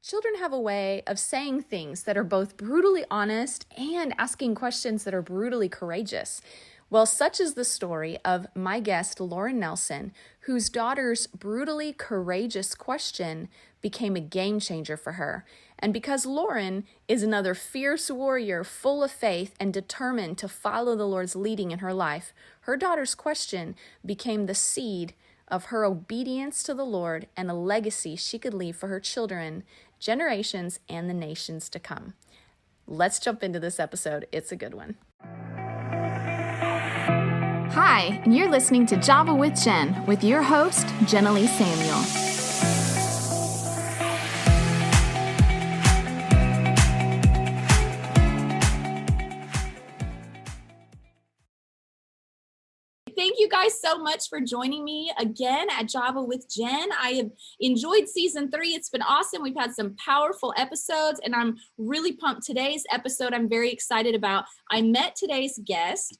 Children have a way of saying things that are both brutally honest and asking questions that are brutally courageous. Well, such is the story of my guest, Lauren Nelson, whose daughter's brutally courageous question became a game changer for her. And because Lauren is another fierce warrior full of faith and determined to follow the Lord's leading in her life, her daughter's question became the seed of her obedience to the Lord and a legacy she could leave for her children, generations, and the nations to come. Let's jump into this episode. It's a good one. Hi, and you're listening to Java with Jen with your host, Jenna Lee Samuel. Thank you guys so much for joining me again at Java with Jen. I have enjoyed season 3. It's been awesome. We've had some powerful episodes, and I'm really pumped. Today's episode I'm very excited about. I met today's guest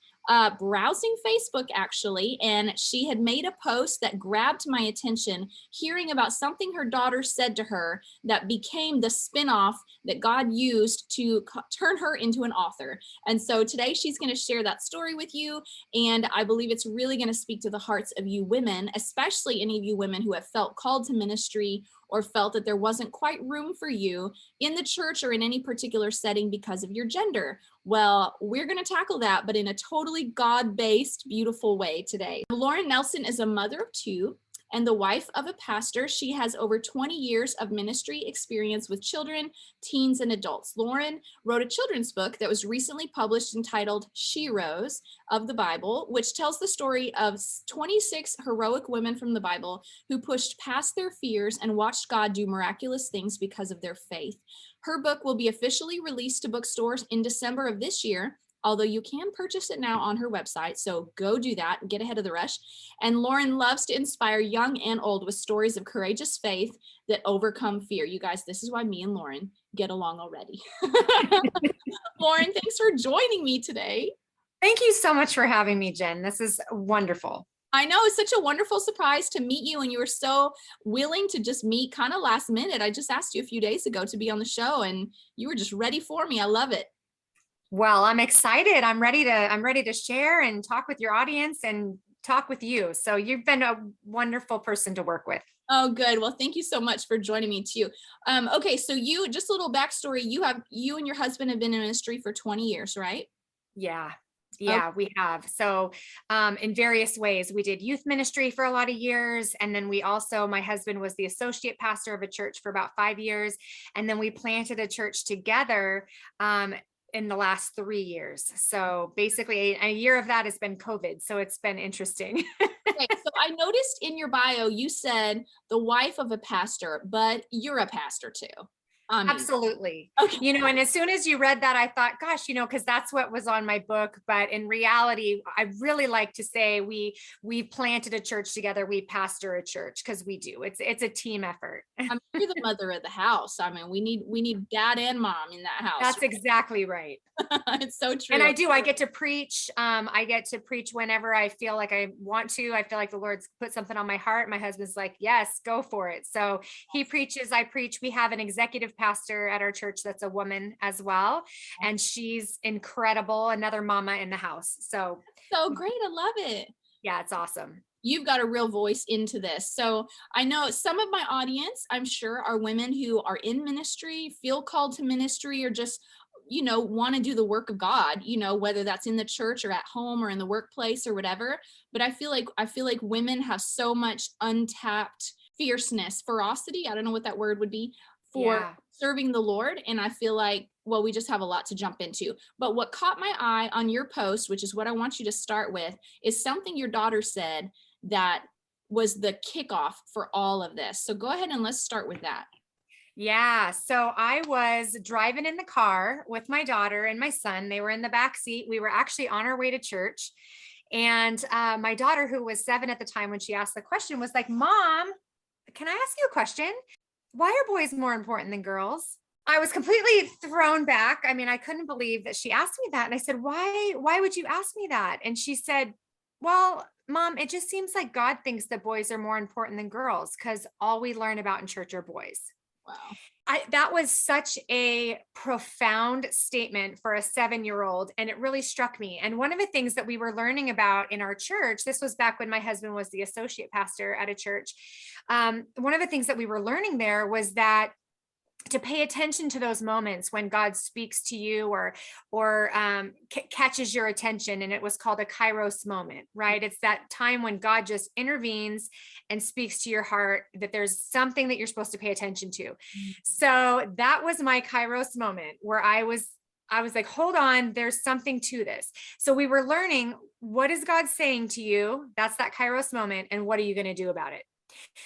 browsing Facebook, actually, and she had made a post that grabbed my attention, hearing about something her daughter said to her that became the spinoff that God used to turn her into an author. And so today she's going to share that story with you, and I believe it's really going to speak to the hearts of you women, especially any of you women who have felt called to ministry or felt that there wasn't quite room for you in the church or in any particular setting because of your gender. Well, we're going to tackle that, but in a totally God-based, beautiful way today. Lauren Nelson is a mother of 2 and the wife of a pastor. She has over 20 years of ministry experience with children, teens, and adults. Lauren wrote a children's book that was recently published entitled Sheroes of the Bible, which tells the story of 26 heroic women from the Bible who pushed past their fears and watched God do miraculous things because of their faith. Her book will be officially released to bookstores in December of this year, although you can purchase it now on her website, so go do that and get ahead of the rush. And Lauren loves to inspire young and old with stories of courageous faith that overcome fear. You guys, this is why me and Lauren get along already. Lauren, thanks for joining me today. Thank you so much for having me, Jen. This is wonderful. I know, it's such a wonderful surprise to meet you, and you were so willing to just meet kind of last minute. I just asked you a few days ago to be on the show, and you were just ready for me. I love it. Well, I'm excited. I'm ready to share and talk with your audience and talk with you. So you've been a wonderful person to work with. Oh, good. Well, thank you so much for joining me too. Okay, so you, just a little backstory. You and your husband have been in ministry for 20 years, right? Yeah, Okay. we have. So in various ways, we did youth ministry for a lot of years. And then my husband was the associate pastor of a church for about 5 years. And then we planted a church together in the last 3 years. So basically a year of that has been COVID. So it's been interesting. Okay, so I noticed in your bio, you said the wife of a pastor, but you're a pastor too. Absolutely. Okay. And as soon as you read that, I thought, gosh, because that's what was on my book. But in reality, I really like to say we planted a church together. We pastor a church because we do. It's a team effort. You're the mother of the house. I mean, we need dad and mom in that house. That's exactly right. It's so true. And I get to preach. I get to preach whenever I feel like I want to. I feel like the Lord's put something on my heart. My husband's like, yes, go for it. So he preaches, I preach. We have an executive pastor at our church that's a woman as well. And she's incredible. Another mama in the house. So great. I love it. Yeah, it's awesome. You've got a real voice into this. So I know some of my audience, I'm sure, are women who are in ministry, feel called to ministry, or just want to do the work of God, whether that's in the church or at home or in the workplace or whatever. But I feel like women have so much untapped fierceness, ferocity. I don't know what that word would be for serving the Lord. And I feel like, well, we just have a lot to jump into. But what caught my eye on your post, which is what I want you to start with, is something your daughter said that was the kickoff for all of this. So go ahead and let's start with that. Yeah. So I was driving in the car with my daughter and my son. They were in the back seat. We were actually on our way to church. And my daughter, who was 7 at the time when she asked the question, was like, Mom, can I ask you a question? Why are boys more important than girls? I was completely thrown back. I mean, I couldn't believe that she asked me that. And I said, why would you ask me that? And she said, well, Mom, it just seems like God thinks that boys are more important than girls because all we learn about in church are boys. Wow. that was such a profound statement for a 7-year-old, and it really struck me. And one of the things that we were learning about in our church, this was back when my husband was the associate pastor at a church. One of the things that we were learning there was that to pay attention to those moments when God speaks to you or catches your attention. And it was called a Kairos moment, right? It's that time when God just intervenes and speaks to your heart, that there's something that you're supposed to pay attention to. So that was my Kairos moment where I was like, hold on, there's something to this. So we were learning, what is God saying to you? That's that Kairos moment. And what are you going to do about it?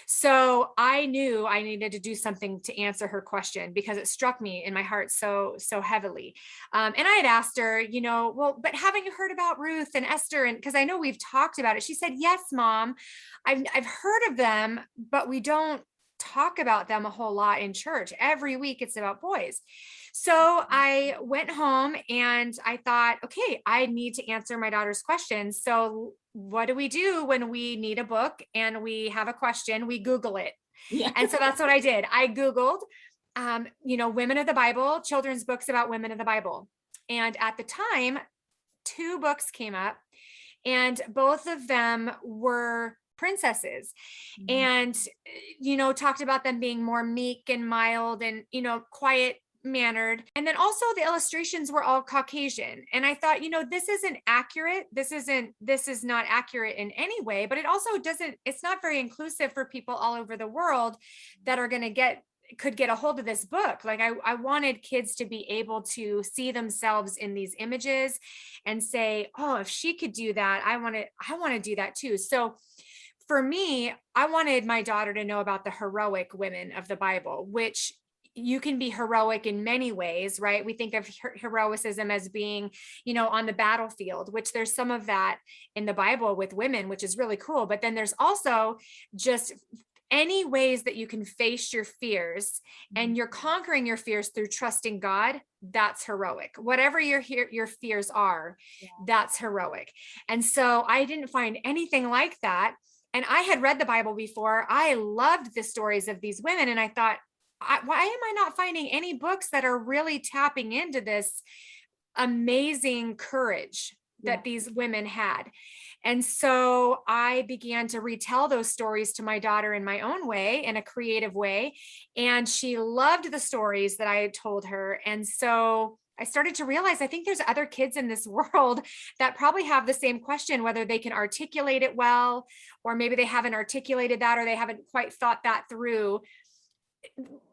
So I knew I needed to do something to answer her question, because it struck me in my heart so heavily. And I had asked her, well, but haven't you heard about Ruth and Esther? And because I know we've talked about it. She said, yes, Mom, I've heard of them, but we don't talk about them a whole lot in church. Every week it's about boys. So I went home and I thought, okay, I need to answer my daughter's questions. So what do we do when we need a book and we have a question? We Google it. Yeah. And so that's what I did. I Googled, women of the Bible, children's books about women of the Bible. And at the time, 2 books came up, and both of them were princesses, and, talked about them being more meek and mild and, quiet mannered. And then also the illustrations were all Caucasian. And I thought, this isn't accurate. This is not accurate in any way, but it also it's not very inclusive for people all over the world that are going to could get a hold of this book. Like I wanted kids to be able to see themselves in these images and say, oh, if she could do that, I want to do that too. So for me, I wanted my daughter to know about the heroic women of the Bible, which you can be heroic in many ways, right? We think of heroicism as being, on the battlefield, which there's some of that in the Bible with women, which is really cool. But then there's also just any ways that you can face your fears, and you're conquering your fears through trusting God. That's heroic. Whatever your fears are, that's heroic. And so I didn't find anything like that. And I had read the Bible before. I loved the stories of these women. And I thought, why am I not finding any books that are really tapping into this amazing courage that these women had? And so I began to retell those stories to my daughter in my own way, in a creative way. And she loved the stories that I had told her. And so I started to realize, I think there's other kids in this world that probably have the same question, whether they can articulate it well, or maybe they haven't articulated that, or they haven't quite thought that through.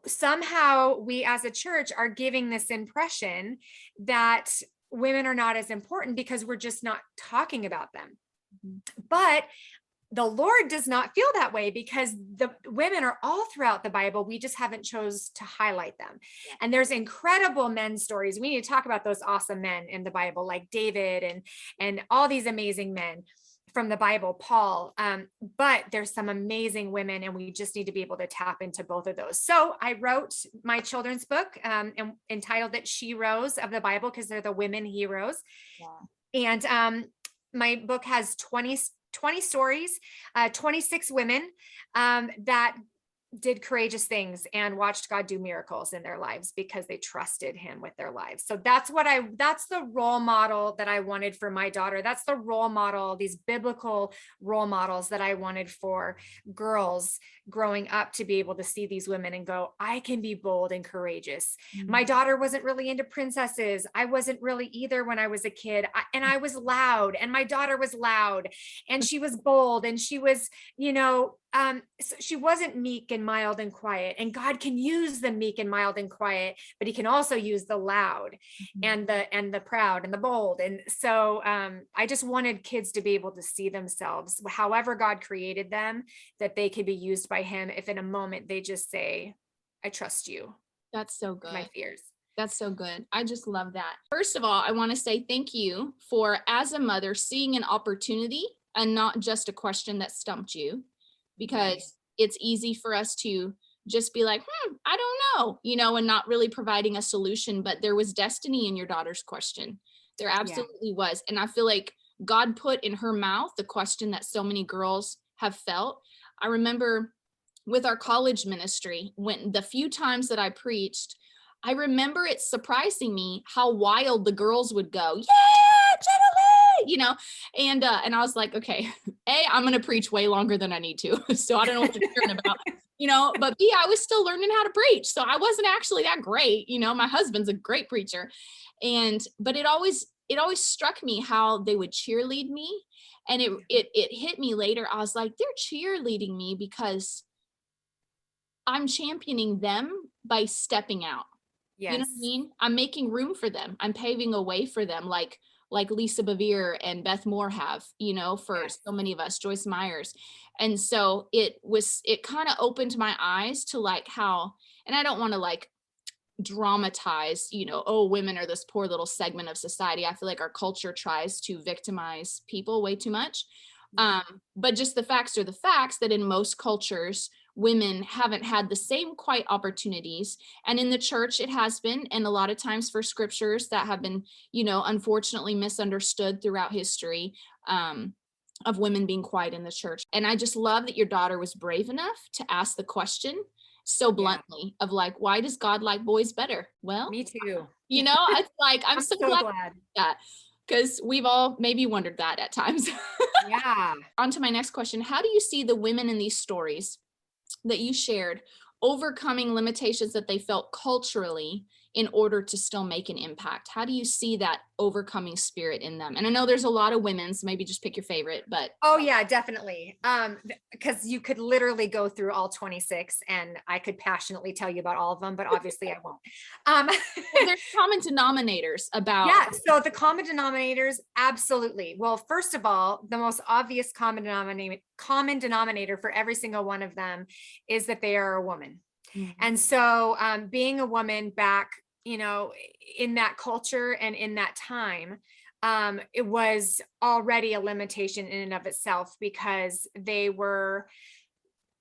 Somehow we as a church are giving this impression that women are not as important because we're just not talking about them. But the Lord does not feel that way, because the women are all throughout the Bible. We just haven't chose to highlight them. And there's incredible men stories. We need to talk about those awesome men in the Bible, like David and all these amazing men from the Bible, Paul. But there's some amazing women, and we just need to be able to tap into both of those. So I wrote my children's book and entitled it Sheroes of the Bible, because they're the women heroes. And my book has 20 stories, 26 women that did courageous things and watched God do miracles in their lives because they trusted him with their lives. So that's the role model that I wanted for my daughter. That's the role model, these biblical role models that I wanted for girls growing up, to be able to see these women and go, I can be bold and courageous. My daughter wasn't really into princesses. I wasn't really either when I was a kid. And I was loud, and my daughter was loud, and she was bold, and she was, so she wasn't meek and mild and quiet. And God can use the meek and mild and quiet, but he can also use the loud and the proud and the bold. And so I just wanted kids to be able to see themselves, however God created them, that they could be used by him if in a moment they just say, I trust you. That's so good. My fears. That's so good. I just love that. First of all, I want to say thank you for, as a mother, seeing an opportunity and not just a question that stumped you, because it's easy for us to just be like, I don't know, and not really providing a solution. But there was destiny in your daughter's question. There absolutely was. And I feel like God put in her mouth the question that so many girls have felt. I remember with our college ministry, when the few times that I preached, I remember it surprising me how wild the girls would go. Yeah, Jenna Lee, and I was like, okay, I'm going to preach way longer than I need to. So I don't know what you're cheering about, but B, I was still learning how to preach. So I wasn't actually that great. My husband's a great preacher. But it always struck me how they would cheerlead me. And it hit me later. I was like, they're cheerleading me because I'm championing them by stepping out. Yes. You know what I mean? I'm making room for them. I'm paving a way for them, like Lisa Bevere and Beth Moore have, for so many of us, Joyce Myers. And so it kind of opened my eyes to like how, and I don't want to like dramatize, oh, women are this poor little segment of society. I feel like our culture tries to victimize people way too much. But just the facts are the facts that in most cultures, women haven't had the same quite opportunities. And in the church, it has been. And a lot of times for scriptures that have been, unfortunately misunderstood throughout history, of women being quiet in the church. And I just love that your daughter was brave enough to ask the question so bluntly of like, why does God like boys better? Well, me too. It's like, I'm so glad that, because we've all maybe wondered that at times. Yeah. On to my next question. How do you see the women in these stories that you shared overcoming limitations that they felt culturally in order to still make an impact? How do you see that overcoming spirit in them? And I know there's a lot of women, so maybe just pick your favorite, but. Oh yeah, definitely. Because you could literally go through all 26 and I could passionately tell you about all of them, but obviously I won't. Well, there's common denominators about. Yeah. So the common denominators, absolutely. Well, first of all, the most obvious common denominator for every single one of them is that they are a woman. Mm-hmm. And so being a woman back, in that culture and in that time, it was already a limitation in and of itself because they were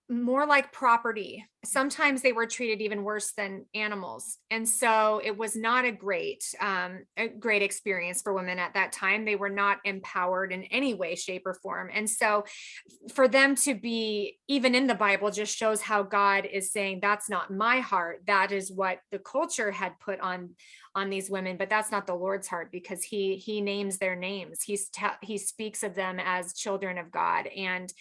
more like property. Sometimes they were treated even worse than animals. And so it was not a great experience for women at that time. They were not empowered in any way, shape, or form. And so for them to be even in the Bible just shows how God is saying, that's not my heart. That is what the culture had put on these women, but that's not the Lord's heart, because he names their names. He speaks of them as children of God. And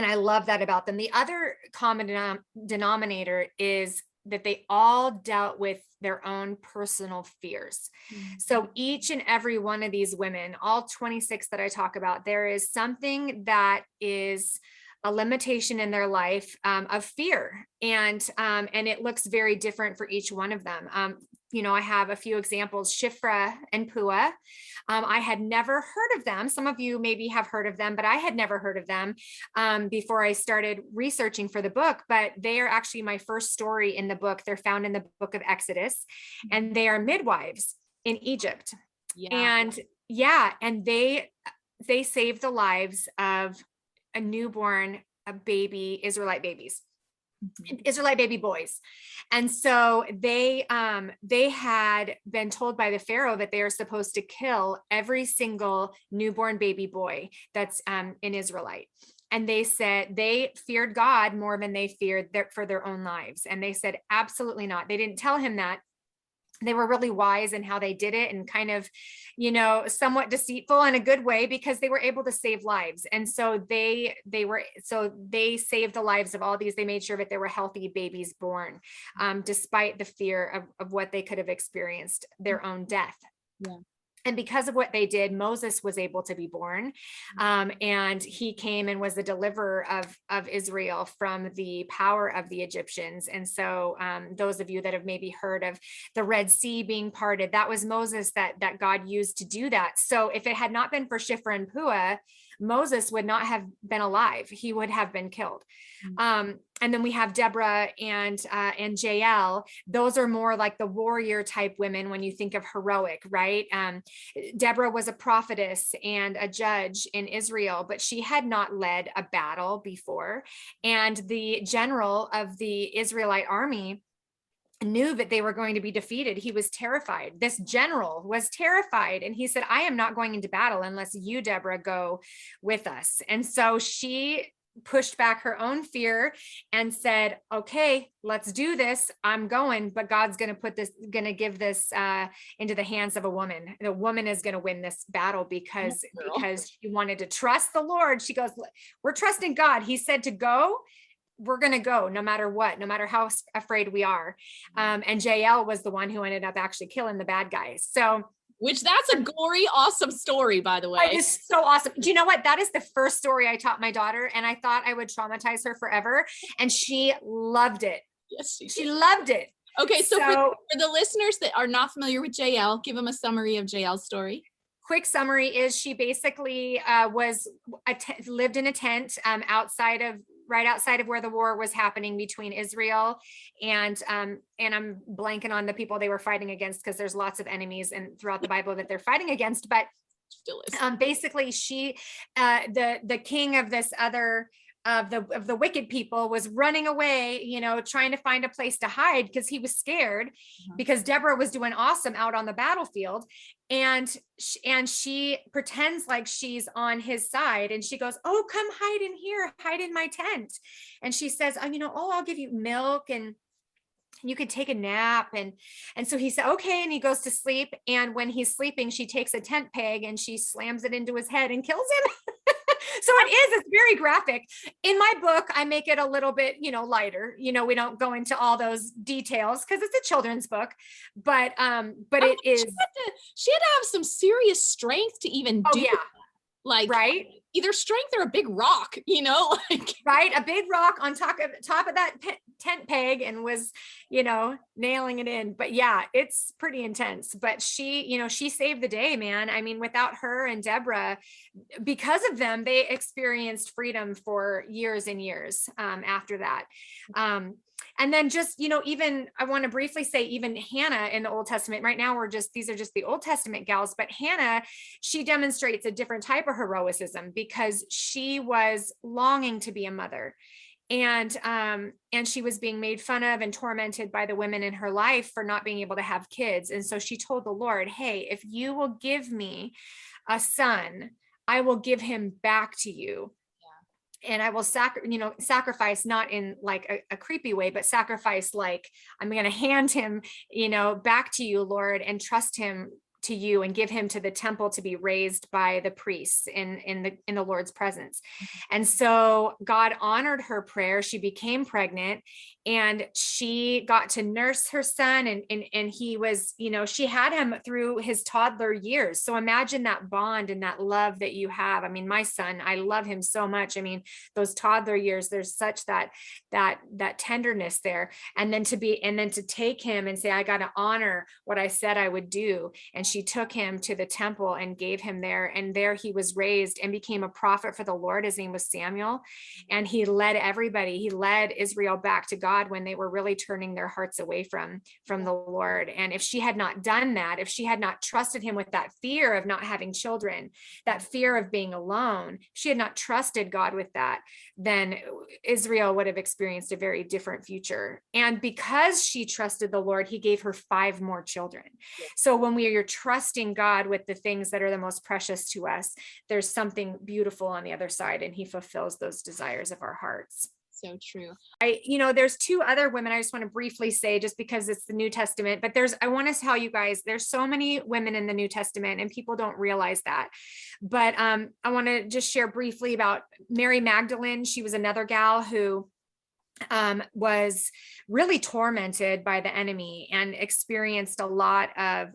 I love that about them. The other common denominator is that they all dealt with their own personal fears. Mm-hmm. So each and every one of these women, all 26 that I talk about, there is something that is a limitation in their life of fear. And it looks very different for each one of them. I have a few examples, Shiphrah and Puah. I had never heard of them. Some of you maybe have heard of them, but I had never heard of them before I started researching for the book. But they are actually my first story in the book. They're found in the book of Exodus, and they are midwives in Egypt. Yeah. And they saved the lives of a newborn, Israelite babies. Israelite baby boys. And so they had been told by the Pharaoh that they are supposed to kill every single newborn baby boy that's an Israelite. And they said they feared God more than they feared for their own lives. And they said, absolutely not. They didn't tell him that. They were really wise in how they did it, and kind of, somewhat deceitful in a good way, because they were able to save lives. And so they saved the lives of all these. They made sure that there were healthy babies born, despite the fear of what they could have experienced, their own death. Yeah. And because of what they did, Moses was able to be born. And he came and was the deliverer of Israel from the power of the Egyptians. And so those of you that have maybe heard of the Red Sea being parted, that was Moses that God used to do that. So if it had not been for Shiphrah and Puah, Moses would not have been alive. He would have been killed. And then we have Deborah and Jael. Those are more like the warrior type women when you think of heroic, right? Deborah was a prophetess and a judge in Israel, but she had not led a battle before. And the general of the Israelite army knew that they were going to be defeated. He was terrified. This general was terrified. And he said, I am not going into battle unless you, Deborah, go with us. And so she pushed back her own fear and said, okay, let's do this. I'm going, but God's going to give this into the hands of a woman. The woman is going to win this battle because she wanted to trust the Lord. She goes, we're trusting God. He said to go. We're going to go no matter what, no matter how afraid we are. And Jael was the one who ended up actually killing the bad guys. So, which that's a gory, awesome story, by the way. It is so awesome. Do you know what? That is the first story I taught my daughter, and I thought I would traumatize her forever. And she loved it. Yes, she loved it. Okay. So for the listeners that are not familiar with JL, give them a summary of JL's story. Quick summary is she basically lived in a tent right outside of where the war was happening between Israel and I'm blanking on the people they were fighting against, because there's lots of enemies and throughout the Bible that they're fighting against, but still is. Basically she the king of this other of the wicked people was running away, trying to find a place to hide because he was scared, because Deborah was doing awesome out on the battlefield. And she pretends like she's on his side, and she goes, oh, come hide in here, hide in my tent. And she says, I'll give you milk and you could take a nap. And so he said, okay. And he goes to sleep. And when he's sleeping, she takes a tent peg and she slams it into his head and kills him. So it's very graphic. In my book, I make it a little bit, lighter. We don't go into all those details because it's a children's book, but it is. She had to have some serious strength to even do that. Like, right. Either strength or a big rock, right. A big rock on top of that tent peg and was, nailing it in. But yeah, it's pretty intense, but she saved the day, man. I mean, without her and Deborah, because of them, they experienced freedom for years and years after that. And then just, even I want to briefly say, even Hannah in the Old Testament, right now these are just the Old Testament gals, but Hannah, she demonstrates a different type of heroism because she was longing to be a mother. And she was being made fun of and tormented by the women in her life for not being able to have kids. And so she told the Lord, hey, if you will give me a son, I will give him back to you. And I will sacrifice, not in like a creepy way, but sacrifice like I'm going to hand him, back to you, Lord, and trust him to you and give him to the temple to be raised by the priests in the Lord's presence. And so God honored her prayer. She became pregnant and she got to nurse her son, and he was, she had him through his toddler years. So imagine that bond and that love that you have. I mean, my son, I love him so much. I mean, those toddler years, there's such that tenderness there. And then to take him and say, I got to honor what I said I would do. And she took him to the temple and gave him there. And there he was raised and became a prophet for the Lord. His name was Samuel. And he led Israel back to God when they were really turning their hearts away from the Lord. And if she had not done that, if she had not trusted him with that fear of not having children, that fear of being alone, she had not trusted God with that, then Israel would have experienced a very different future. And because she trusted the Lord, he gave her 5 more children. So when we are trusting God with the things that are the most precious to us, there's something beautiful on the other side, and he fulfills those desires of our hearts. So true. There's 2 other women I just want to briefly say, just because it's the New Testament, but I want to tell you guys, there's so many women in the New Testament and people don't realize that. But I want to just share briefly about Mary Magdalene. She was another gal who was really tormented by the enemy and experienced a lot of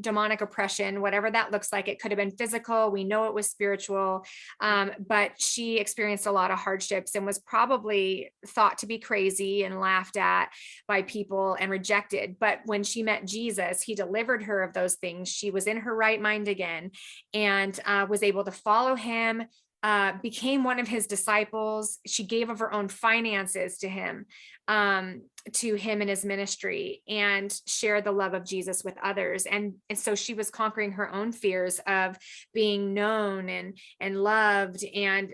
demonic oppression, whatever that looks like. It could have been physical. We know it was spiritual, but she experienced a lot of hardships and was probably thought to be crazy and laughed at by people and rejected. But when she met Jesus, he delivered her of those things. She was in her right mind again and was able to follow him, became one of his disciples. She gave of her own finances to him and his ministry, and shared the love of Jesus with others. And so she was conquering her own fears of being known and loved. And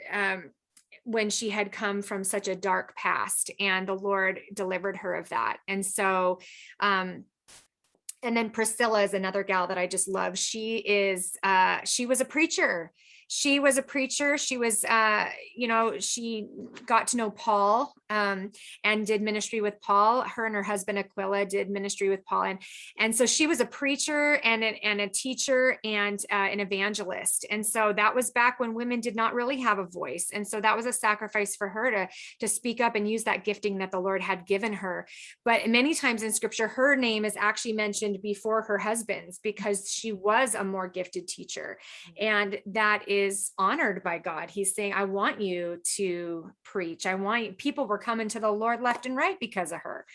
when she had come from such a dark past, and the Lord delivered her of that. And so, and then Priscilla is another gal that I just love. She was a preacher. She was a preacher. She was, she got to know Paul, and did ministry with Paul. Her and her husband Aquila did ministry with Paul, and so she was a preacher and a teacher and an evangelist. And so that was back when women did not really have a voice, and so that was a sacrifice for her to speak up and use that gifting that the Lord had given her. But many times in Scripture, her name is actually mentioned before her husband's because she was a more gifted teacher, and that is honored by God. He's saying, I want you to preach. I want you. People were coming to the Lord left and right because of her.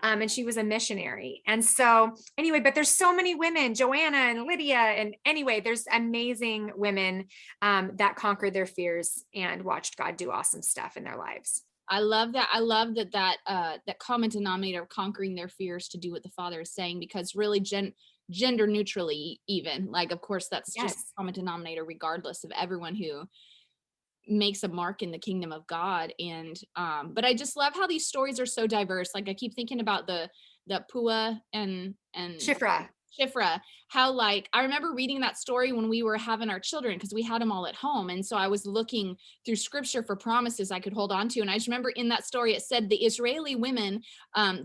And she was a missionary. And so anyway, but there's so many women, Joanna and Lydia. And anyway, there's amazing women that conquered their fears and watched God do awesome stuff in their lives. I love that. I love that common denominator of conquering their fears to do what the Father is saying, because really gender neutrally, even, like, of course, that's just a common denominator regardless of everyone who makes a mark in the kingdom of God. And but I just love how these stories are so diverse. Like, I keep thinking about the Pua and Shifra, how, like, I remember reading that story when we were having our children, because we had them all at home. And so I was looking through Scripture for promises I could hold on to. And I just remember in that story, it said the Israeli women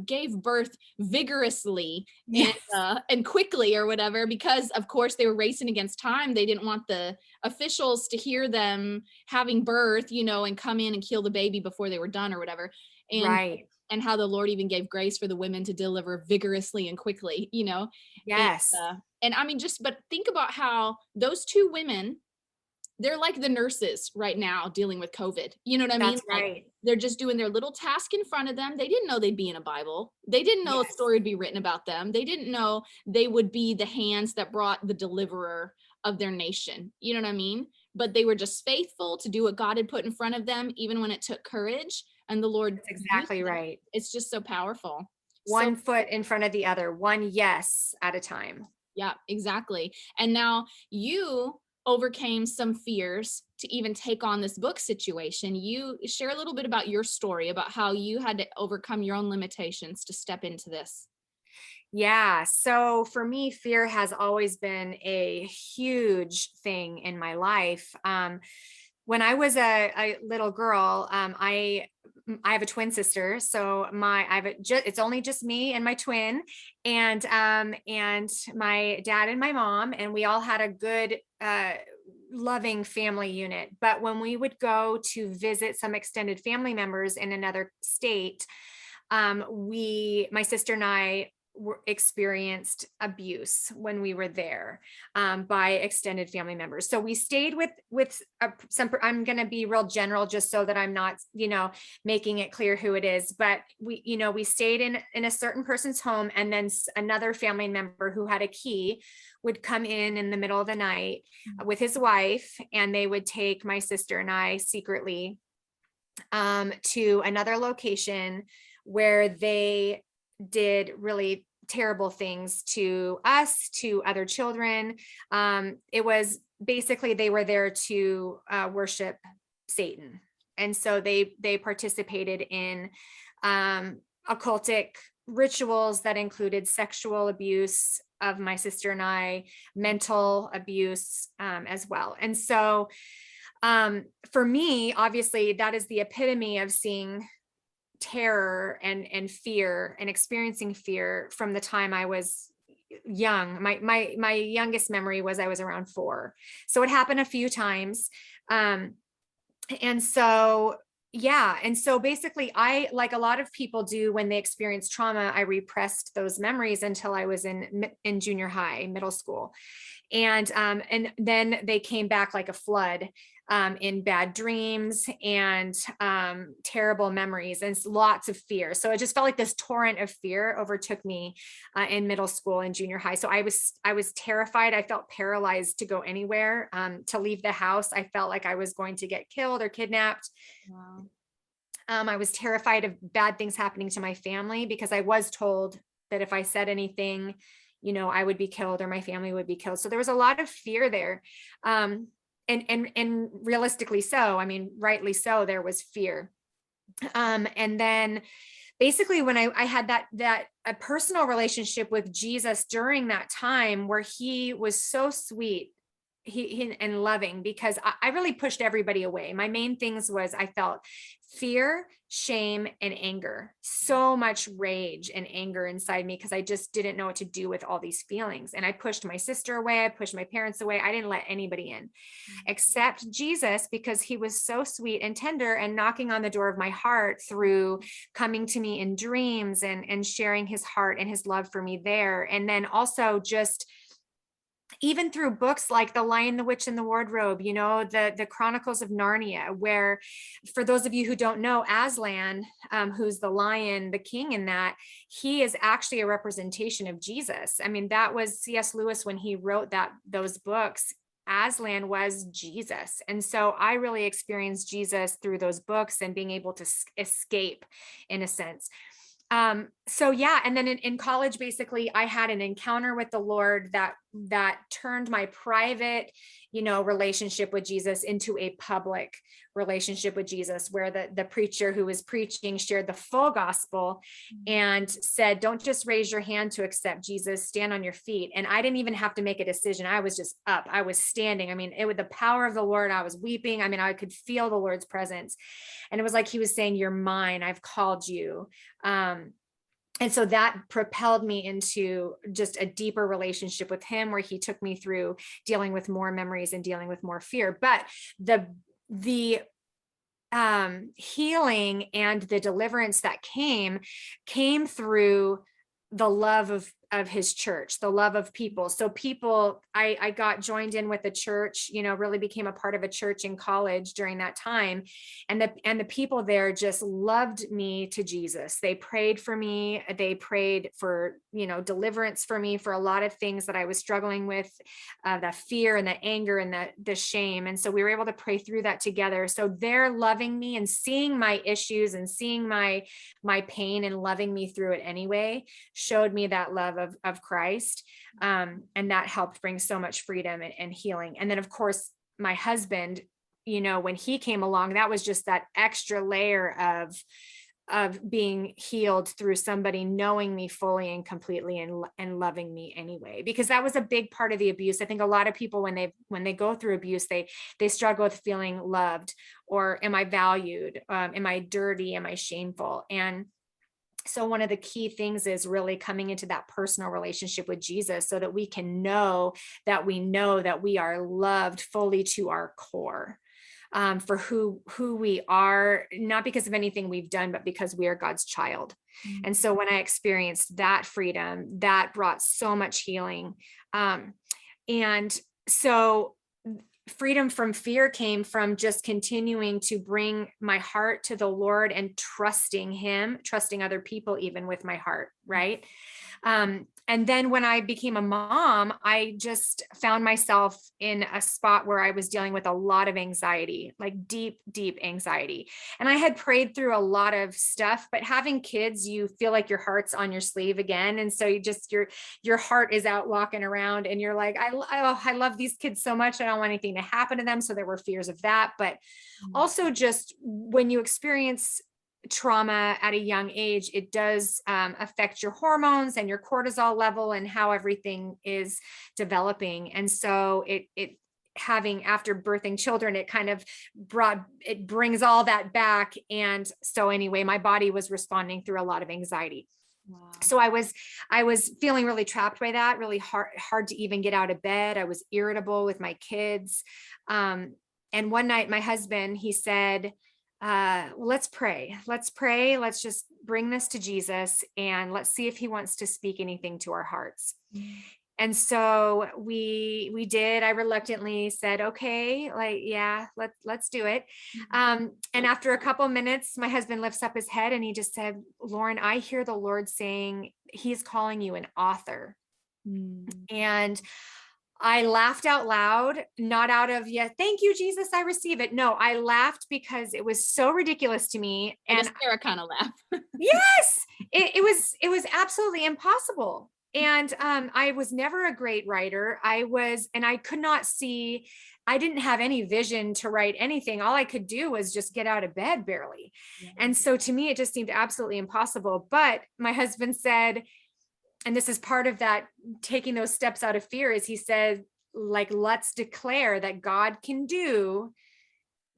gave birth vigorously and quickly or whatever, because of course they were racing against time. They didn't want the officials to hear them having birth, and come in and kill the baby before they were done or whatever. And how the Lord even gave grace for the women to deliver vigorously and quickly, Yes. And I mean, but think about how those two women, they're like the nurses right now dealing with COVID. You know what I mean? That's right. Like, they're just doing their little task in front of them. They didn't know they'd be in a Bible. They didn't know a story would be written about them. They didn't know they would be the hands that brought the deliverer of their nation. You know what I mean? But they were just faithful to do what God had put in front of them, even when it took courage. And the Lord. That's exactly right. It's just so powerful. One foot in front of the other, one yes at a time. Yeah, exactly. And now you overcame some fears to even take on this book situation. You share a little bit about your story, about how you had to overcome your own limitations to step into this. Yeah. So for me, fear has always been a huge thing in my life. When I was a little girl, I have a twin sister, so it's only just me and my twin, and my dad and my mom, and we all had a good, loving family unit. But when we would go to visit some extended family members in another state, my sister and I experienced abuse when we were there, by extended family members. So we stayed with some, I'm going to be real general just so that I'm not, making it clear who it is, but we stayed in a certain person's home, and then another family member who had a key would come in the middle of the night with his wife, and they would take my sister and I secretly to another location where they did really terrible things to us, to other children. It was basically, they were there to worship Satan. And so they participated in occultic rituals that included sexual abuse of my sister and I, mental abuse as well. And so for me, obviously, that is the epitome of seeing terror and fear and experiencing fear from the time I was young. My youngest memory was I was around 4. So it happened a few times. And so basically, I, like a lot of people do when they experience trauma, I repressed those memories until I was in junior high, middle school. And then they came back like a flood, in bad dreams and terrible memories and lots of fear. So it just felt like this torrent of fear overtook me in middle school and junior high. So I was terrified. I felt paralyzed to go anywhere, to leave the house. I felt like I was going to get killed or kidnapped. Wow. I was terrified of bad things happening to my family, because I was told that if I said anything, I would be killed or my family would be killed. So there was a lot of fear there. And realistically so, I mean, rightly so, there was fear. And then basically when I had a personal relationship with Jesus during that time, where he was so sweet and loving, because I really pushed everybody away. My main things was I felt fear, shame, and anger, so much rage and anger inside me, because I just didn't know what to do with all these feelings. And I pushed my sister away. I pushed my parents away. I didn't let anybody in except Jesus, because he was so sweet and tender and knocking on the door of my heart through coming to me in dreams and sharing his heart and his love for me there. And then also just even through books like The Lion, the Witch, and the Wardrobe, the Chronicles of Narnia, where, for those of you who don't know, Aslan, who's the lion, the king in that, he is actually a representation of Jesus. I mean, that was C.S. Lewis when he wrote those books. Aslan was Jesus. And so I really experienced Jesus through those books and being able to escape, in a sense. So yeah. And then in college, basically I had an encounter with the Lord that turned my private, relationship with Jesus into a public relationship with Jesus, where the preacher who was preaching shared the full gospel and said, don't just raise your hand to accept Jesus, stand on your feet. And I didn't even have to make a decision. I was just up, I was standing. I mean, it was the power of the Lord. I was weeping. I mean, I could feel the Lord's presence. And it was like he was saying, you're mine, I've called you. And so that propelled me into just a deeper relationship with him, where he took me through dealing with more memories and dealing with more fear. But the healing and the deliverance that came through the love of his church, the love of people. So people, I got joined in with the church, really became a part of a church in college during that time. And the people there just loved me to Jesus. They prayed for me. They prayed for, deliverance for me for a lot of things that I was struggling with, the fear and the anger and the shame. And so we were able to pray through that together. So they're loving me and seeing my issues and seeing my pain and loving me through it anyway, showed me that love of Christ. And that helped bring so much freedom and healing. And then of course, my husband, when he came along, that was just that extra layer of being healed through somebody knowing me fully and completely and loving me anyway, because that was a big part of the abuse. I think a lot of people, when they go through abuse, they struggle with feeling loved, or am I valued? Am I dirty? Am I shameful? And so one of the key things is really coming into that personal relationship with Jesus, so that we can know that we are loved fully to our core, for who we are, not because of anything we've done, but because we are God's child. Mm-hmm. And so when I experienced that freedom, that brought so much healing. And so freedom from fear came from just continuing to bring my heart to the Lord and trusting him, trusting other people, even with my heart. Right. And then when I became a mom, I just found myself in a spot where I was dealing with a lot of anxiety, like deep, deep anxiety. And I had prayed through a lot of stuff, but having kids, you feel like your heart's on your sleeve again. And so your heart is out walking around and you're like, I love these kids so much. I don't want anything to happen to them. So there were fears of that, but also just when you experience trauma at a young age, it does affect your hormones and your cortisol level and how everything is developing. And so it having, after birthing children, it kind of brings all that back. And so anyway, my body was responding through a lot of anxiety. Wow. So I was feeling really trapped by that, really hard to even get out of bed. I was irritable with my kids. And one night my husband, he said, let's pray. Let's just bring this to Jesus and let's see if he wants to speak anything to our hearts. Mm-hmm. And so we did. I reluctantly said, okay, let's do it. Mm-hmm. And after a couple minutes, my husband lifts up his head and he just said, Lauren, I hear the Lord saying he's calling you an author. Mm-hmm. And I laughed out loud, not out of, thank you, Jesus, I receive it. No, I laughed because it was so ridiculous to me. And Sarah kind of laughed. Yes, it was absolutely impossible. And I was never a great writer. And I could not see, I didn't have any vision to write anything. All I could do was just get out of bed barely. Yeah. And so to me, it just seemed absolutely impossible. But my husband said, and this is part of that, taking those steps out of fear, is he said, let's declare that God can do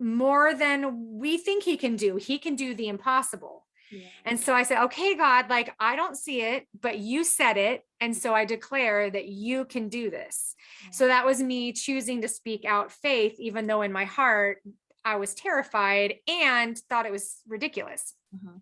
more than we think he can do. He can do the impossible. Yeah. And so I said, okay, God, like, I don't see it, but you said it. And so I declare that you can do this. Yeah. So that was me choosing to speak out faith, even though in my heart I was terrified and thought it was ridiculous. Uh-huh.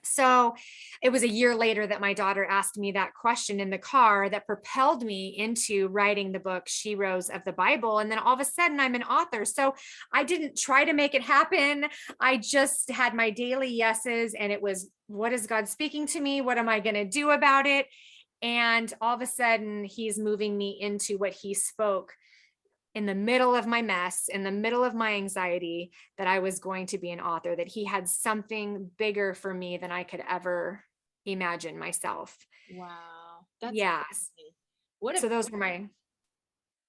So it was a year later that my daughter asked me that question in the car that propelled me into writing the book, Sheroes of the Bible. And then all of a sudden I'm an author. So I didn't try to make it happen. I just had my daily yeses, and it was, what is God speaking to me? What am I going to do about it? And all of a sudden he's moving me into what he spoke in the middle of my mess, in the middle of my anxiety, that I was going to be an author, that he had something bigger for me than I could ever imagine myself. Wow. That's Yes. amazing. So those were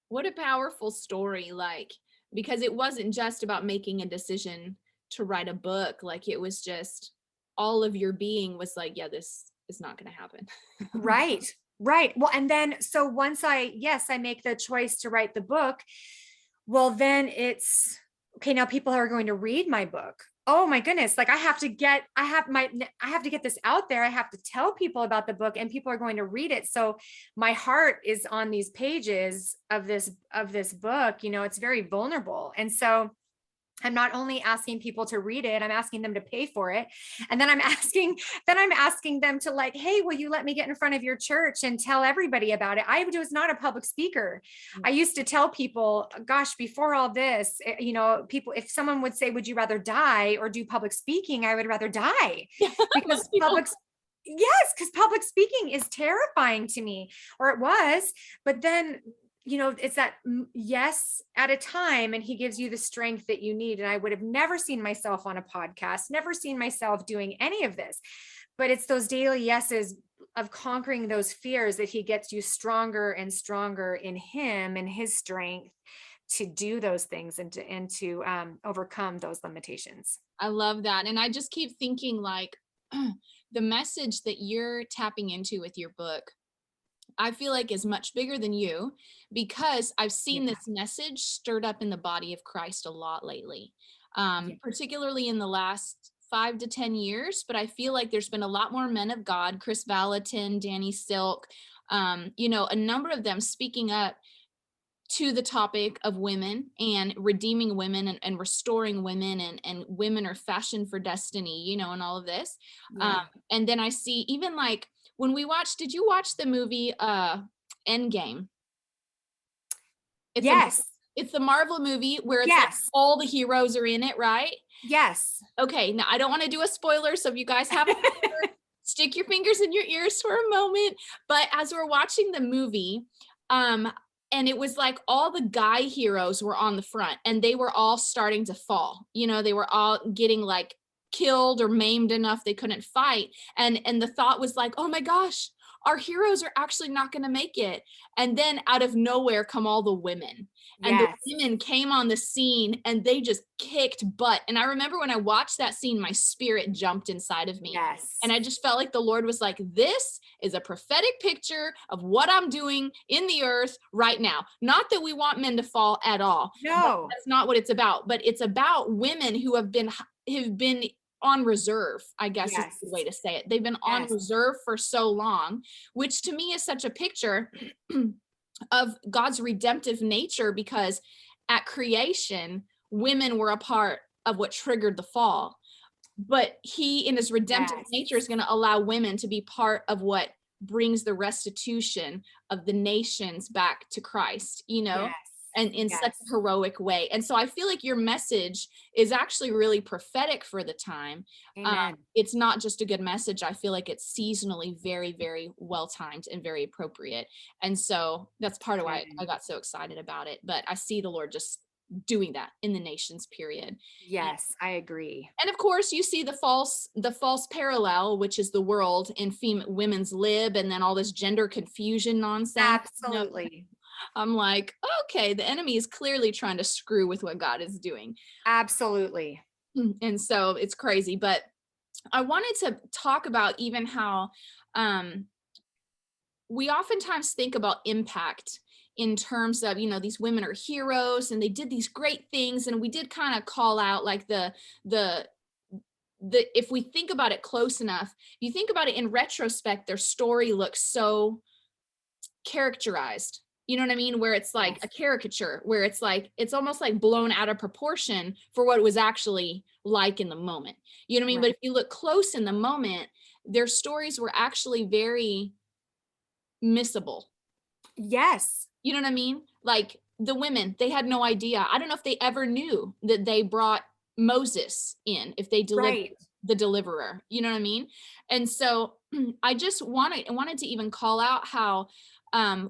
what a powerful story. Like, because it wasn't just about making a decision to write a book. Like, it was just all of your being was like, yeah, this is not going to happen. right. Right. Well, and then, so once I make the choice to write the book, well, then it's okay. Now people are going to read my book. Oh my goodness. Like, I have to get this out there. I have to tell people about the book, and people are going to read it. So my heart is on these pages of this book. It's very vulnerable. And so I'm not only asking people to read it, I'm asking them to pay for it. And then I'm asking them to, like, hey, will you let me get in front of your church and tell everybody about it? I was not a public speaker. I used to tell people, gosh, before all this, people, if someone would say, would you rather die or do public speaking? I would rather die because public speaking is terrifying to me, or it was. But then it's that yes at a time, and he gives you the strength that you need. And I would have never seen myself on a podcast, never seen myself doing any of this, but it's those daily yeses of conquering those fears that he gets you stronger and stronger in him and his strength to do those things and to overcome those limitations. I love that. And I just keep thinking, like, the message that you're tapping into with your book, I feel like is much bigger than you, because I've seen this message stirred up in the body of Christ a lot lately, particularly in the last 5 to 10 years. But I feel like there's been a lot more men of God, Chris Valentin, Danny Silk, a number of them speaking up to the topic of women and redeeming women and restoring women, and women are fashioned for destiny, and all of this. And then I see, even like, when did you watch the movie Endgame? It's the Marvel movie where it's like all the heroes are in it, right? Yes. Okay, now I don't want to do a spoiler, so if you guys haven't stick your fingers in your ears for a moment. But as we're watching the movie, and it was like all the guy heroes were on the front, and they were all starting to fall. They were all getting like killed or maimed enough they couldn't fight. And the thought was like, oh my gosh, our heroes are actually not going to make it. And then out of nowhere come all the women. And the women came on the scene, and they just kicked butt. And I remember when I watched that scene, my spirit jumped inside of me. And I just felt like the Lord was like, this is a prophetic picture of what I'm doing in the earth right now. Not that we want men to fall at all. No, that's not what it's about. But it's about women who have been on reserve, I guess is the way to say it. They've been on reserve for so long, which to me is such a picture of God's redemptive nature, because at creation, women were a part of what triggered the fall. But he, in his redemptive nature, is going to allow women to be part of what brings the restitution of the nations back to Christ, and in such a heroic way. And so I feel like your message is actually really prophetic for the time. It's not just a good message. I feel like it's seasonally very, very well timed and very appropriate. And so that's part of why I got so excited about it. But I see the Lord just doing that in the nations, period. Yes, I agree. And of course, you see the false parallel, which is the world in women's lib, and then all this gender confusion nonsense. Absolutely. I'm like, okay, the enemy is clearly trying to screw with what God is doing. Absolutely. And so it's crazy. But I wanted to talk about even how we oftentimes think about impact in terms of, these women are heroes and they did these great things. And we did kind of call out like the, if we think about it close enough, you think about it in retrospect, their story looks so characterized. You know what I mean? Where it's like Yes. a caricature, where it's like, it's almost like blown out of proportion for what it was actually like in the moment. You know what I mean? Right. But if you look close in the moment, their stories were actually very missable. Yes. You know what I mean? Like the women, they had no idea. I don't know if they ever knew that they brought Moses in, if they delivered Right. the deliverer. You know what I mean? And so I just wanted to even call out how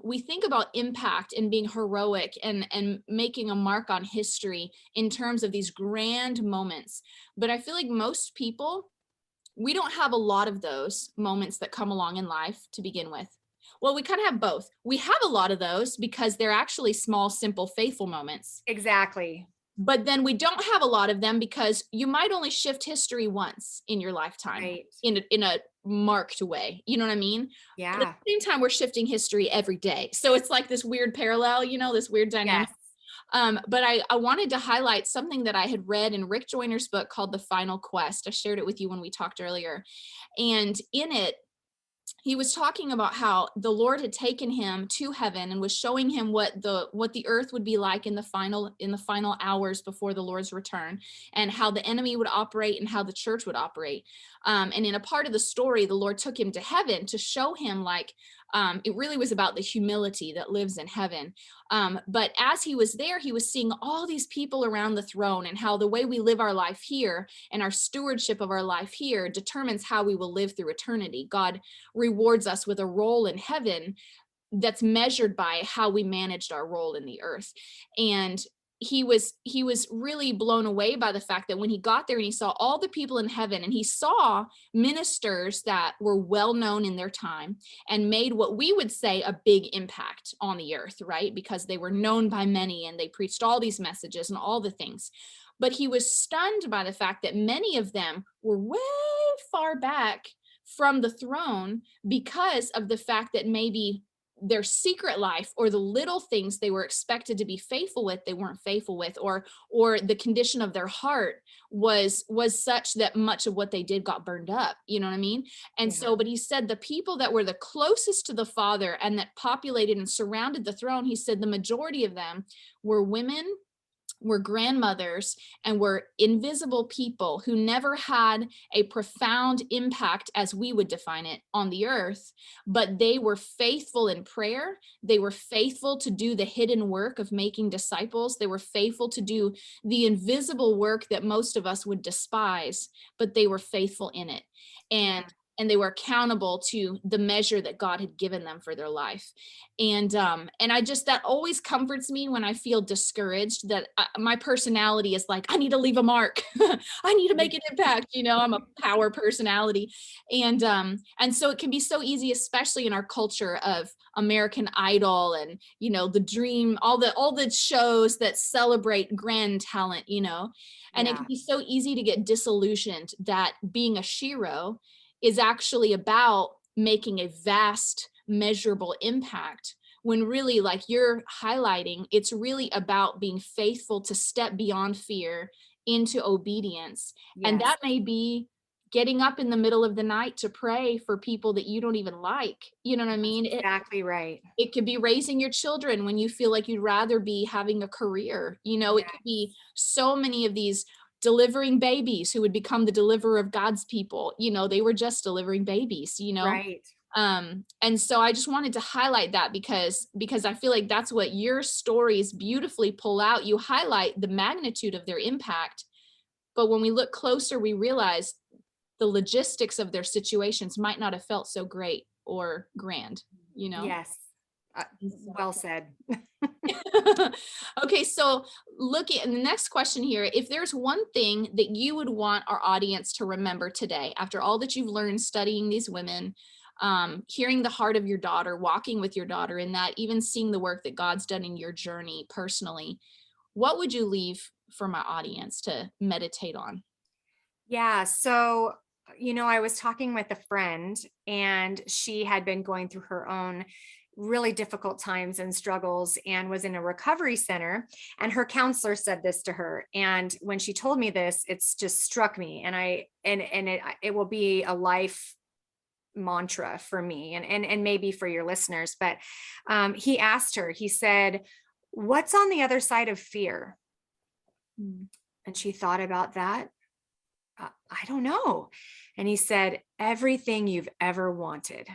we think about impact and being heroic and making a mark on history in terms of these grand moments. But I feel like most people, we don't have a lot of those moments that come along in life to begin with. Well, we kind of have both. We have a lot of those because they're actually small, simple, faithful moments. Exactly. But then we don't have a lot of them because you might only shift history once in your lifetime Right. in a marked way. You know what I mean? But at Yeah. the same time, we're shifting history every day. So it's like this weird parallel, this weird dynamic. Yes. But I wanted to highlight something that I had read in Rick Joyner's book called The Final Quest. I shared it with you when we talked earlier. And in it, he was talking about how the Lord had taken him to heaven and was showing him what the earth would be like in the final hours before the Lord's return, and how the enemy would operate and how the church would operate. And in a part of the story, the Lord took him to heaven to show him like it really was about the humility that lives in heaven. But as he was there, he was seeing all these people around the throne and how the way we live our life here and our stewardship of our life here determines how we will live through eternity. God rewards us with a role in heaven that's measured by how we managed our role in the earth. And he was really blown away by the fact that when he got there and he saw all the people in heaven and he saw ministers that were well known in their time and made what we would say a big impact on the earth, right? Because they were known by many and they preached all these messages and all the things. But he was stunned by the fact that many of them were way far back from the throne because of the fact that maybe their secret life or the little things they were expected to be faithful with, they weren't faithful with, or the condition of their heart was such that much of what they did got burned up. You know what I mean? And Yeah. so, but he said the people that were the closest to the Father and that populated and surrounded the throne, he said the majority of them were women, were grandmothers, and were invisible people who never had a profound impact as we would define it on the earth, but they were faithful in prayer. They were faithful to do the hidden work of making disciples. They were faithful to do the invisible work that most of us would despise, but they were faithful in it. And Yeah. and they were accountable to the measure that God had given them for their life. And I just, that always comforts me when I feel discouraged, that my personality is like, I need to leave a mark. I need to make an impact. I'm a power personality. And so it can be so easy, especially in our culture of American Idol and, the dream, all the shows that celebrate grand talent, and it Yeah. can be so easy to get disillusioned that being a shero is actually about making a vast, measurable impact, when really, like you're highlighting, it's really about being faithful to step beyond fear into obedience. And Yes. that may be getting up in the middle of the night to pray for people that you don't even like. You know what I That's mean? exactly right. It could be raising your children when you feel like you'd rather be having a career. It Yeah. could be so many of these delivering babies who would become the deliverer of God's people. They were just delivering babies. Right. And so I just wanted to highlight that because I feel like that's what your stories beautifully pull out. You highlight the magnitude of their impact, but when we look closer, we realize the logistics of their situations might not have felt so great or grand. Yes. Well said. Okay, so looking at the next question here, if there's one thing that you would want our audience to remember today, after all that you've learned studying these women, hearing the heart of your daughter, walking with your daughter in that, even seeing the work that God's done in your journey personally, what would you leave for my audience to meditate on? Yeah. So I was talking with a friend, and she had been going through her own really difficult times and struggles and was in a recovery center, and her counselor said this to her. And when she told me this, it's just struck me, and it will be a life mantra for me, and maybe for your listeners. But he asked her, he said, "What's on the other side of fear?" And she thought about that. I don't know. And he said, "Everything you've ever wanted."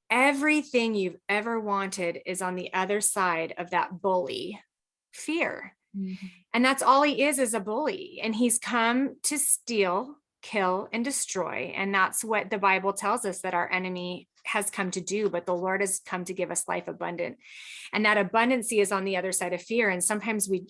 Everything you've ever wanted is on the other side of that bully, fear. And that's all he is a bully. And he's come to steal, kill, and destroy. And that's what the Bible tells us that our enemy has come to do, but the Lord has come to give us life abundant. And that abundancy is on the other side of fear. And sometimes we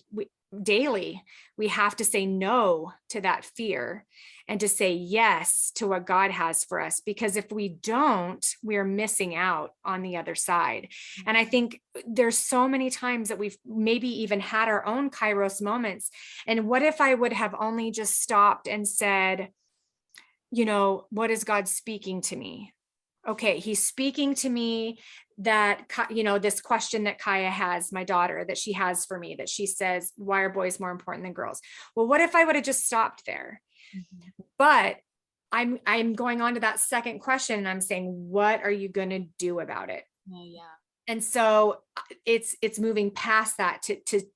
daily, we have to say no to that fear and to say yes to what God has for us. Because if we don't, we're missing out on the other side. And I think there's so many times that we've maybe even had our own Kairos moments. And what if I would have only just stopped and said, what is God speaking to me? Okay, he's speaking to me that, this question that Kaya has, my daughter, that she has for me, that she says, why are boys more important than girls? Well, what if I would have just stopped there? But I'm going on to that second question, and I'm saying, what are you going to do about it? Yeah. And so it's moving past that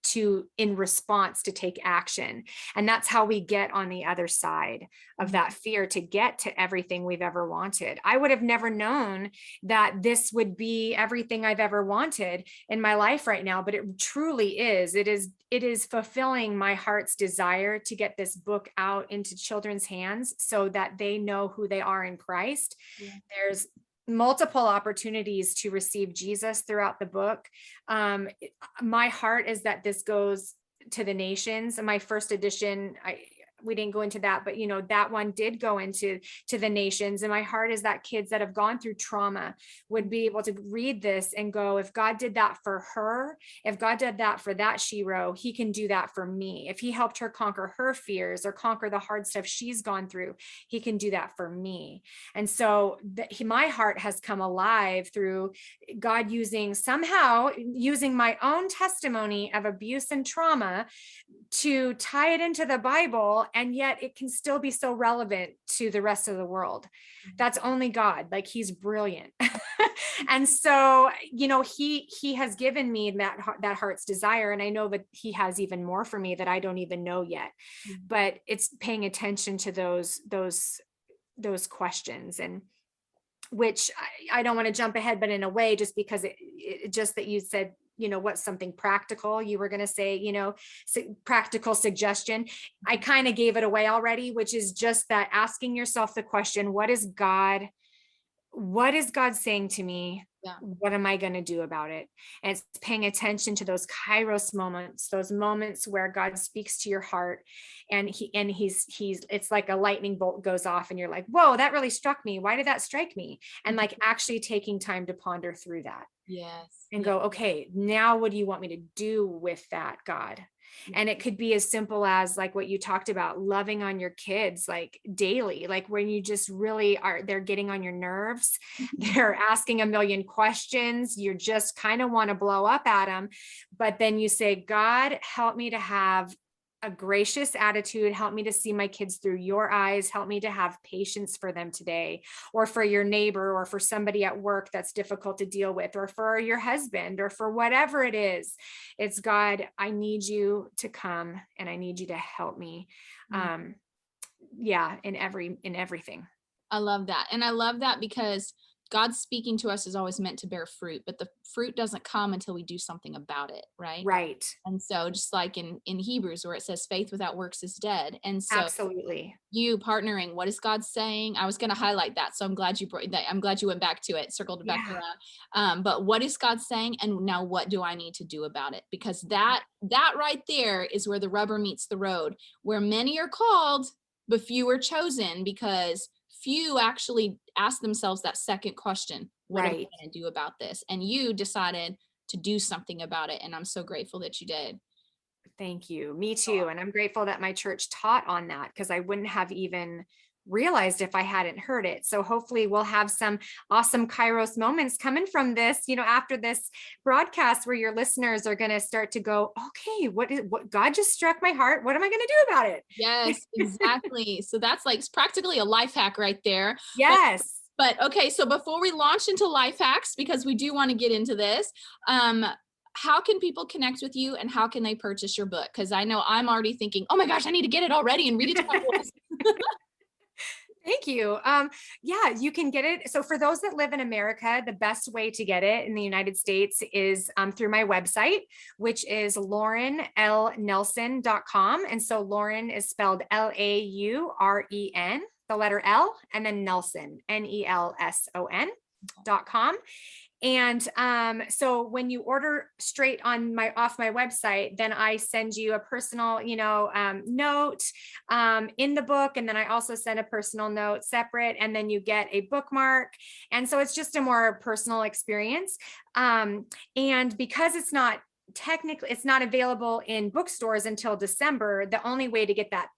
to in response to take action. And that's how we get on the other side of that fear, to get to everything we've ever wanted. I would have never known that this would be everything I've ever wanted in my life right now, but it truly is. It is fulfilling my heart's desire to get this book out into children's hands so that they know who they are in Christ. Yeah. There's multiple opportunities to receive Jesus throughout the book. My heart is that this goes to the nations. My first edition, we didn't go into that, but that one did go into the nations. And my heart is that kids that have gone through trauma would be able to read this and go, if God did that for her, if God did that for that Shero, he can do that for me. If he helped her conquer her fears or conquer the hard stuff she's gone through, he can do that for me. And so my heart has come alive through God using my own testimony of abuse and trauma to tie it into the Bible, and yet it can still be so relevant to the rest of the world. That's only God. Like, he's brilliant. And so, he has given me that heart's desire. And I know that he has even more for me that I don't even know yet, but it's paying attention to those questions, and which I don't want to jump ahead, but in a way, just because it just that you said, what's something practical, you were going to say, practical suggestion. I kind of gave it away already, which is just that asking yourself the question, what is God saying to me? Yeah. What am I going to do about it? And it's paying attention to those Kairos moments, those moments where God speaks to your heart, and he's it's like a lightning bolt goes off and you're like, whoa, that really struck me. Why did that strike me? And like actually taking time to ponder through that. Yes. And go, okay, now what do you want me to do with that, God? And it could be as simple as like what you talked about, loving on your kids, like daily, like when you just really they're getting on your nerves. They're asking a million questions. You just kind of want to blow up at them. But then you say, God, help me to have a gracious attitude. Help me to see my kids through your eyes. Help me to have patience for them today, or for your neighbor, or for somebody at work that's difficult to deal with, or for your husband, or for whatever it is. It's, God, I need you to come and I need you to help me. In everything. I love that. And I love that because God's speaking to us is always meant to bear fruit, but the fruit doesn't come until we do something about it. Right. Right. And so just like in Hebrews, where it says faith without works is dead. And so absolutely, you partnering, what is God saying? I was going to highlight that. So I'm glad you brought that. I'm glad you went back to it, circled it back around. But what is God saying? And now what do I need to do about it? Because that right there is where the rubber meets the road, where many are called, but few are chosen, because few actually ask themselves that second question, what am I going to do about this? And you decided to do something about it. And I'm so grateful that you did. Thank you. Me too. And I'm grateful that my church taught on that, because I wouldn't have even realized if I hadn't heard it. So hopefully we'll have some awesome Kairos moments coming from this, after this broadcast, where your listeners are going to start to go, okay, what God just struck my heart. What am I going to do about it? Yes, exactly. So that's like practically a life hack right there. Yes. But okay, so before we launch into life hacks, because we do want to get into this, how can people connect with you and how can they purchase your book? Because I know I'm already thinking, oh my gosh, I need to get it already and read it to my boys. Thank you. Yeah, you can get it. So for those that live in America, the best way to get it in the United States is through my website, which is laurenlnelson.com. And so Lauren is spelled Lauren, the letter L, and then Nelson, NELSON.com. And so when you order straight off my website, then I send you a personal, note in the book. And then I also send a personal note separate, and then you get a bookmark. And so it's just a more personal experience. And because it's not available in bookstores until December, the only way to get that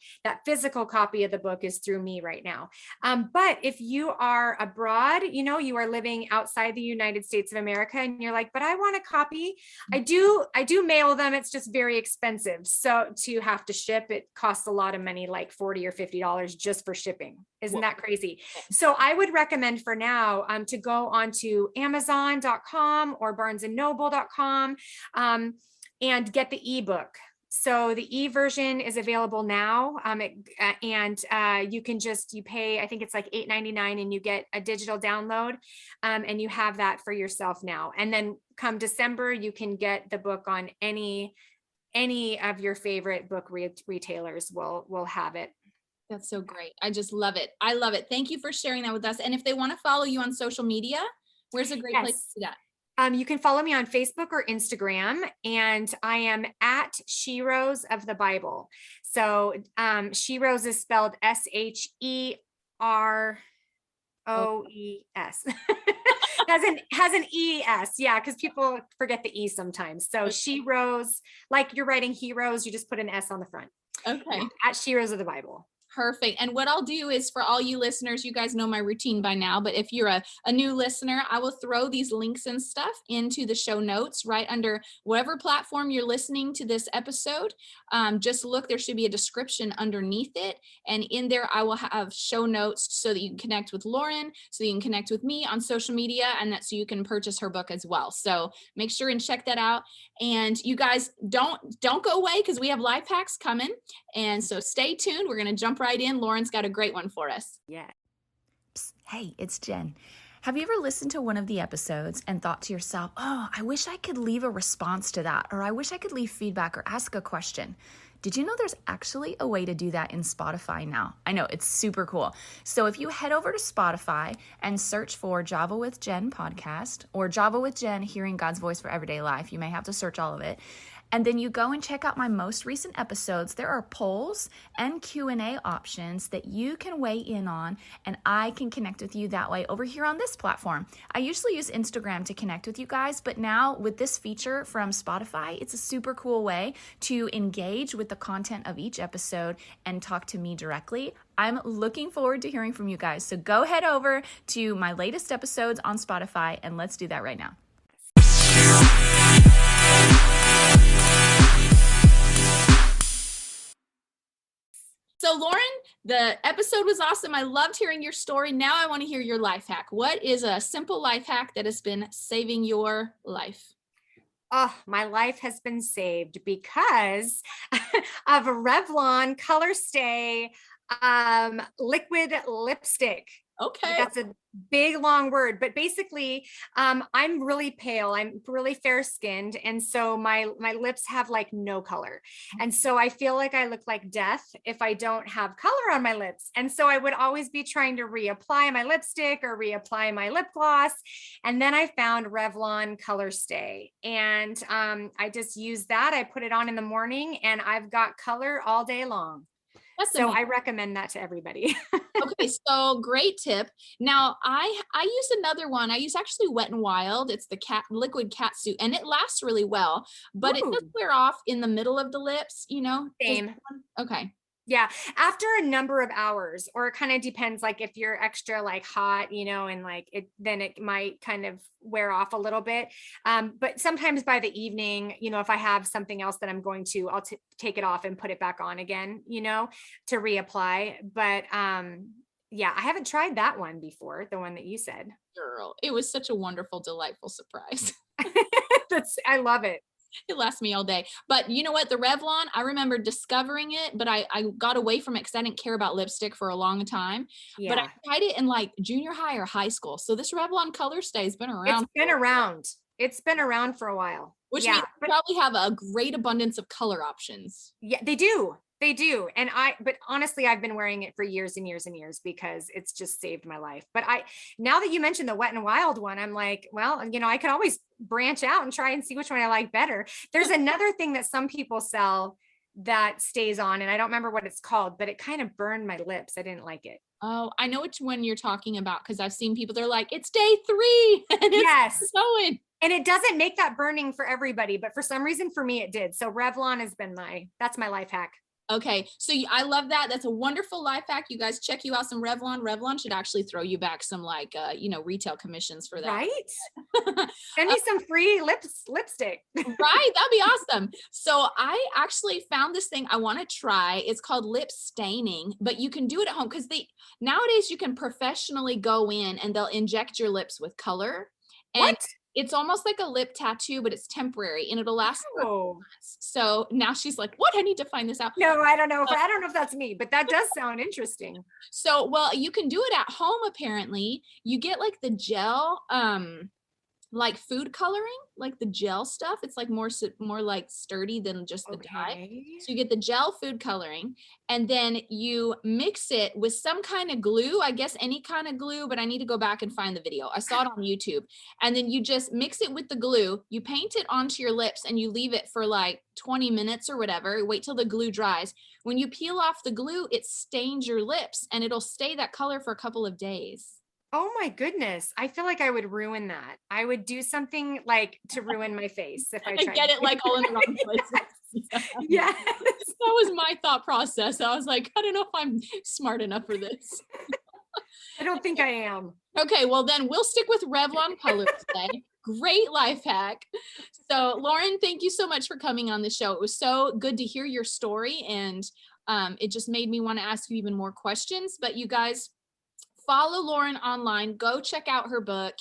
physical copy of the book is through me right now. But if you are abroad, you are living outside the United States of America, and you're like, but I want a copy. I do mail them. It's just very expensive. So to have to ship, it costs a lot of money, like $40 or $50 just for shipping. Isn't that crazy? So I would recommend for now to go onto Amazon.com or BarnesandNoble.com and get the ebook. So the e-version is available now, and you pay, I think it's like $8.99, and you get a digital download, and you have that for yourself now. And then come December, you can get the book on any of your favorite book retailers will have it. That's so great. I just love it. I love it. Thank you for sharing that with us. And if they want to follow you on social media, where's a great place to see that? You can follow me on Facebook or Instagram, and I am at Sheroes of the Bible. So Sheroes is spelled SHEROES. has an ES, yeah, because people forget the E sometimes. So Sheroes, like you're writing heroes, you just put an S on the front. Okay. Yeah, at Sheroes of the Bible. Perfect. And what I'll do is, for all you listeners, you guys know my routine by now, but if you're a new listener, I will throw these links and stuff into the show notes right under whatever platform you're listening to this episode. Just look, there should be a description underneath it. And in there, I will have show notes so that you can connect with Lauren, so you can connect with me on social media, and that so you can purchase her book as well. So make sure and check that out. And you guys don't go away, because we have life hacks coming. And so stay tuned. We're going to jump right in. Lauren's got a great one for us. Yeah. Psst, hey, it's Jen. Have you ever listened to one of the episodes and thought to yourself, oh, I wish I could leave a response to that, or I wish I could leave feedback or ask a question? Did you know there's actually a way to do that in Spotify now? I know, it's super cool. So if you head over to Spotify and search for Java with Jen podcast, or Java with Jen, Hearing God's Voice for Everyday Life, you may have to search all of it. And then you go and check out my most recent episodes. There are polls and Q&A options that you can weigh in on, and I can connect with you that way over here on this platform. I usually use Instagram to connect with you guys, but now with this feature from Spotify, it's a super cool way to engage with the content of each episode and talk to me directly. I'm looking forward to hearing from you guys. So go head over to my latest episodes on Spotify, and let's do that right now. So Lauren, the episode was awesome. I loved hearing your story. Now I want to hear your life hack. What is a simple life hack that has been saving your life? Oh, my life has been saved because of a Revlon Color Stay liquid lipstick. Okay. That's a big, long word, but basically, I'm really pale. I'm really fair skinned. And so my lips have like no color. And so I feel like I look like death if I don't have color on my lips. And so I would always be trying to reapply my lipstick or reapply my lip gloss. And then I found Revlon Color Stay, and I just use that. I put it on in the morning, and I've got color all day long. So I recommend that to everybody. Okay, so great tip. Now I use another one. I use actually Wet n Wild. It's the liquid cat suit, and it lasts really well, but It does wear off in the middle of the lips, Same. Okay. Yeah. After a number of hours, or it kind of depends, like if you're extra like hot, and like then it might kind of wear off a little bit. But sometimes by the evening, if I have something else that I'm going to, I'll take it off and put it back on again, to reapply. But yeah, I haven't tried that one before, the one that you said. Girl, it was such a wonderful, delightful surprise. I love it. It lasts me all day. But you know what? The Revlon, I remember discovering it, but I got away from it because I didn't care about lipstick for a long time. Yeah. But I tried it in like junior high or high school. So this Revlon Color Stay has been around. It's been around for a while. Which means they probably have a great abundance of color options. Yeah, they do. They do. But honestly, I've been wearing it for years and years and years because it's just saved my life. But now that you mentioned the Wet n Wild one, I'm like, well, I could always branch out and try and see which one I like better. There's another thing that some people sell that stays on, and I don't remember what it's called, but it kind of burned my lips. I didn't like it. Oh, I know which one you're talking about because I've seen people, they're like, it's day 3. And yes. Going. And it doesn't make that burning for everybody, but for some reason for me, it did. So Revlon has been that's my life hack. Okay. So I love that. That's a wonderful life hack. You guys check you out some Revlon. Revlon should actually throw you back some retail commissions for that. Right. Send me some free lipstick. Right. That'd be awesome. So I actually found this thing I want to try. It's called lip staining, but you can do it at home because nowadays you can professionally go in and they'll inject your lips with color. And what? It's almost like a lip tattoo, but it's temporary and it'll last for months. So now she's like, what? I need to find this out. No, I don't know. I don't know if that's me, but that does sound interesting. So, well, you can do it at home. Apparently you get like the gel, like food coloring, like the gel stuff. It's like more like sturdy than just the dye. So you get the gel food coloring and then you mix it with some kind of glue, I guess any kind of glue, but I need to go back and find the video. I saw it on YouTube. And then you just mix it with the glue, you paint it onto your lips and you leave it for like 20 minutes or whatever. Wait till the glue dries. When you peel off the glue, it stains your lips and it'll stay that color for a couple of days. Oh my goodness. I feel like I would ruin that. I would do something like to ruin my face if I tried. Get it like all in the wrong places. Yes. That was my thought process. I was like, I don't know if I'm smart enough for this. I don't think I am. Okay, well then we'll stick with Revlon Color today. Great life hack. So Lauren, thank you so much for coming on the show. It was so good to hear your story and it just made me want to ask you even more questions. But you guys, follow Lauren online, go check out her book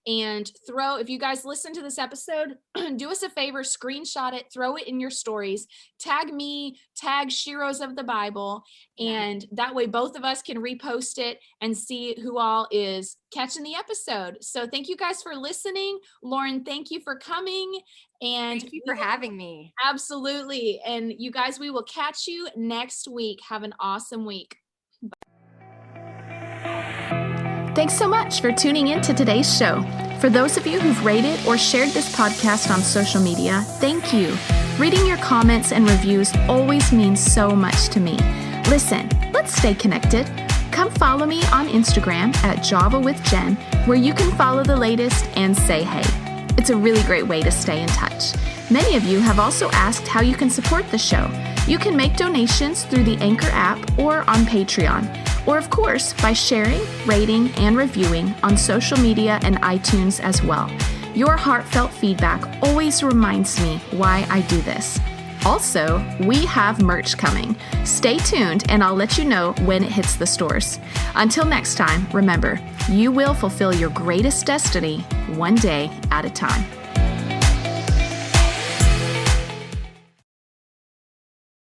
and if you guys listen to this episode, do us a favor, screenshot it, throw it in your stories, tag me, tag Sheroes of the Bible. And that way both of us can repost it and see who all is catching the episode. So thank you guys for listening. Lauren, thank you for coming. And thank you for having me. Absolutely. And you guys, we will catch you next week. Have an awesome week. Thanks so much for tuning in to today's show. For those of you who've rated or shared this podcast on social media, thank you. Reading your comments and reviews always means so much to me. Listen, let's stay connected. Come follow me on Instagram at Java with Jen, where you can follow the latest and say hey. It's a really great way to stay in touch. Many of you have also asked how you can support the show. You can make donations through the Anchor app or on Patreon. Or of course, by sharing, rating, and reviewing on social media and iTunes as well. Your heartfelt feedback always reminds me why I do this. Also, we have merch coming. Stay tuned and I'll let you know when it hits the stores. Until next time, remember, you will fulfill your greatest destiny one day at a time.